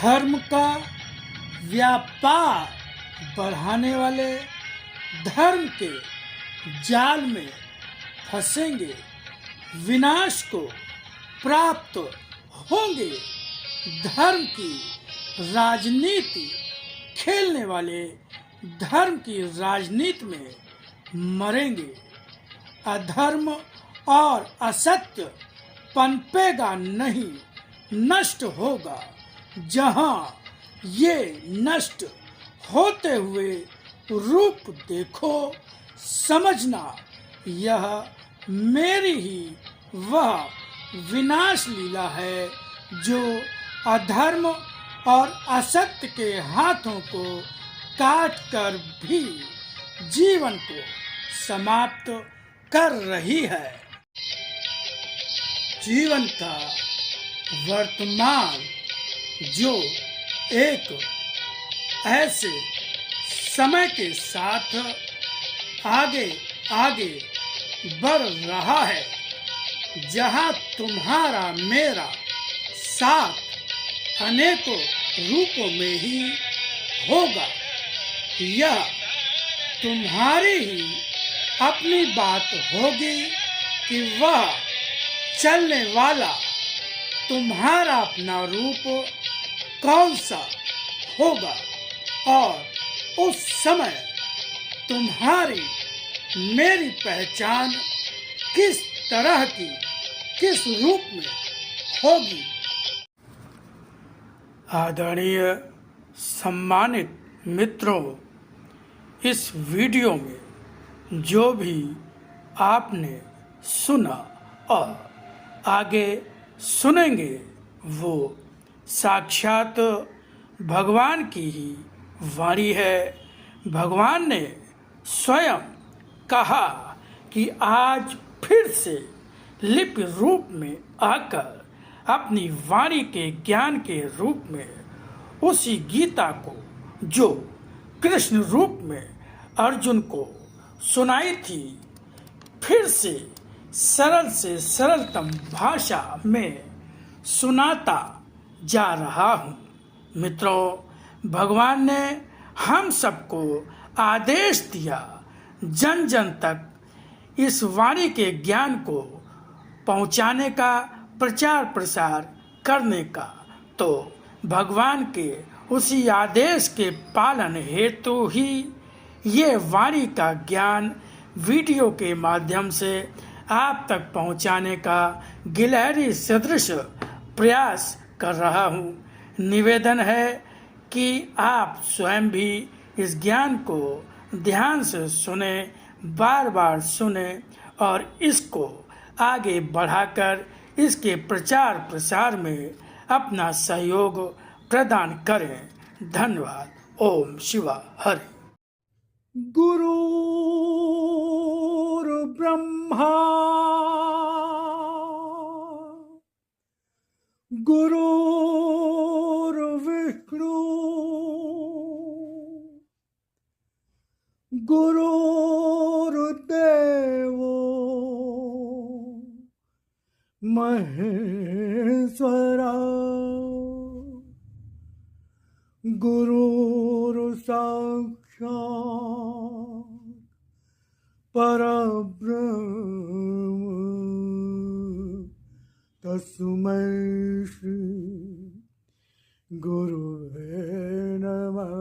धर्म का व्यापार बढ़ाने वाले धर्म के जाल में फंसेंगे, विनाश को प्राप्त होंगे। धर्म की राजनीति खेलने वाले धर्म की राजनीति में मरेंगे। अधर्म और असत्य पनपेगा नहीं, नष्ट होगा। जहाँ ये नष्ट होते हुए रूप देखो, समझना यह मेरी ही वह विनाश लीला है जो अधर्म और असत्य के हाथों को काट कर भी जीवन को समाप्त कर रही है। जीवन का वर्तमान जो एक ऐसे समय के साथ आगे आगे बढ़ रहा है जहाँ तुम्हारा मेरा साथ अनेकों रूपों में ही होगा। यह तुम्हारी ही अपनी बात होगी कि वह चलने वाला तुम्हारा अपना रूप कौन सा होगा, और उस समय तुम्हारी मेरी पहचान किस तरह की, किस रूप में होगी। आदरणीय सम्मानित मित्रों, इस वीडियो में जो भी आपने सुना और आगे सुनेंगे वो साक्षात भगवान की ही वाणी है। भगवान ने स्वयं कहा कि आज फिर से लिपि रूप में आकर अपनी वाणी के ज्ञान के रूप में उसी गीता को जो कृष्ण रूप में अर्जुन को सुनाई थी, फिर से सरलतम भाषा में सुनाता जा रहा हूँ। मित्रों, भगवान ने हम सबको आदेश दिया जन जन तक इस वाणी के ज्ञान को पहुँचाने का, प्रचार प्रसार करने का। तो भगवान के उसी आदेश के पालन हेतु ही ये वाणी का ज्ञान वीडियो के माध्यम से आप तक पहुंचाने का गिलहरी सदृश प्रयास कर रहा हूं। निवेदन है कि आप स्वयं भी इस ज्ञान को ध्यान से सुने, बार बार सुने और इसको आगे बढ़ाकर इसके प्रचार प्रसार में अपना सहयोग प्रदान करें। धन्यवाद। ओम शिवा हरि। गुरुर्ब्रह्मा गुरुर्विष्णु गुरुर्देवो महेश्वरा गुरुर्साक्षात् परब्रह्म तस्मै श्री गुरुवे नमः।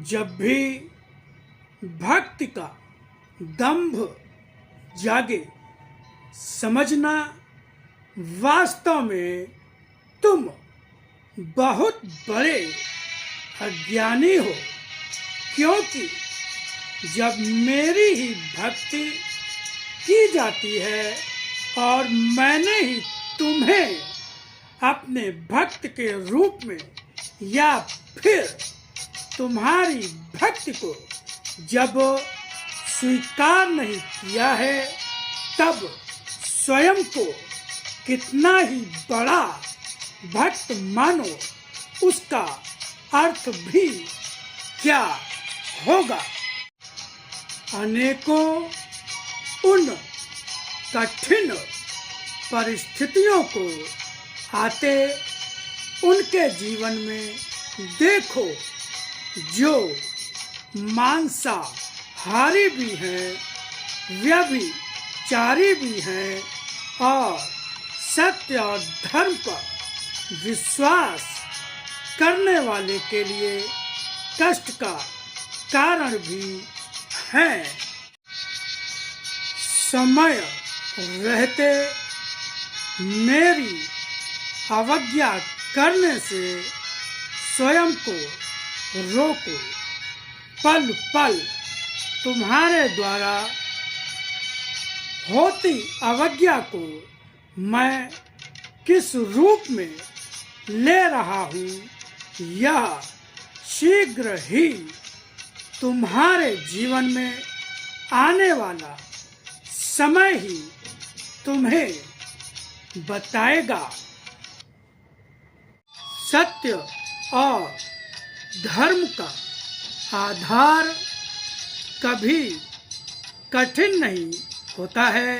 जब भी भक्ति का दंभ जागे, समझना वास्तव में तुम बहुत बड़े अज्ञानी हो, क्योंकि जब मेरी ही भक्ति की जाती है और मैंने ही तुम्हें अपने भक्त के रूप में या फिर तुम्हारी भक्ति को जब स्वीकार नहीं किया है, तब स्वयं को कितना ही बड़ा भक्त मानो, उसका अर्थ भी क्या होगा। अनेकों उन कठिन परिस्थितियों को आते उनके जीवन में देखो, जो मांसाहारी भी हैं, व्यभिचारी भी हैं और सत्य और धर्म पर विश्वास करने वाले के लिए कष्ट का कारण भी है। समय रहते मेरी अवज्ञा करने से स्वयं को रोको। पल पल तुम्हारे द्वारा होती अवज्ञा को मैं किस रूप में ले रहा हूँ, यह शीघ्र ही तुम्हारे जीवन में आने वाला समय ही तुम्हें बताएगा। सत्य और धर्म का आधार कभी कठिन नहीं होता है।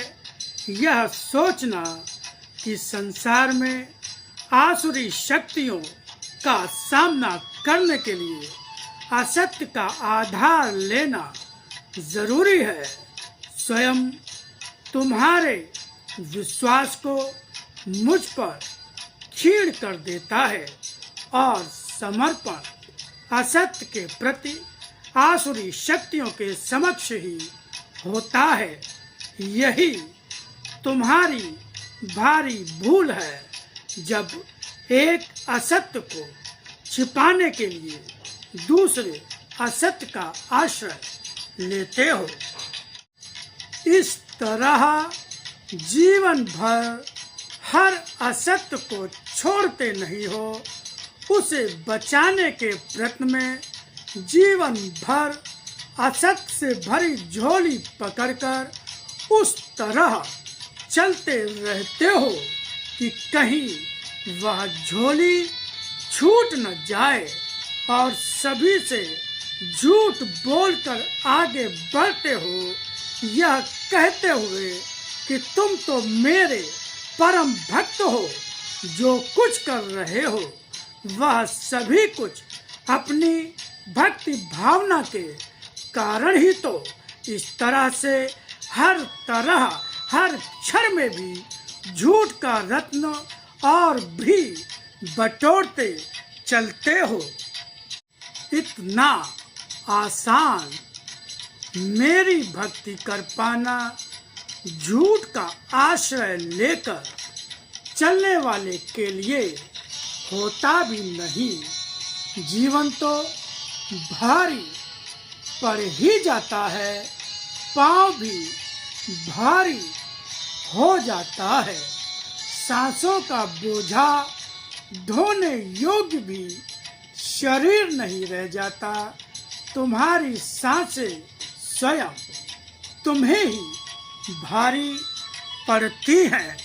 यह सोचना कि संसार में आसुरी शक्तियों का सामना करने के लिए असत्य का आधार लेना जरूरी है, स्वयं तुम्हारे विश्वास को मुझ पर क्षीण कर देता है और समर्पण असत्य के प्रति आसुरी शक्तियों के समक्ष ही होता है। यही तुम्हारी भारी भूल है, जब एक असत्य को छिपाने के लिए दूसरे असत्य का आश्रय लेते हो। इस तरह जीवन भर हर असत्य को छोड़ते नहीं हो, उसे बचाने के प्रयत्न में जीवन भर असत्य से भरी झोली पकड़कर उस तरह चलते रहते हो कि कहीं वह झोली छूट न जाए और सभी से झूठ बोलकर आगे बढ़ते हो, यह कहते हुए कि तुम तो मेरे परम भक्त हो। जो कुछ कर रहे हो वह सभी कुछ अपनी भक्ति भावना के कारण ही तो इस तरह से हर तरह हर क्षण में भी झूठ का रत्न और भी बटोरते चलते हो। इतना आसान मेरी भक्ति कर पाना झूठ का आश्रय लेकर चलने वाले के लिए होता भी नहीं। जीवन तो भारी पड़ ही जाता है, पाँव भी भारी हो जाता है। सांसों का बोझा ढोने योग्य भी शरीर नहीं रह जाता। तुम्हारी सांसें स्वयं तुम्हें ही भारी पड़ती हैं।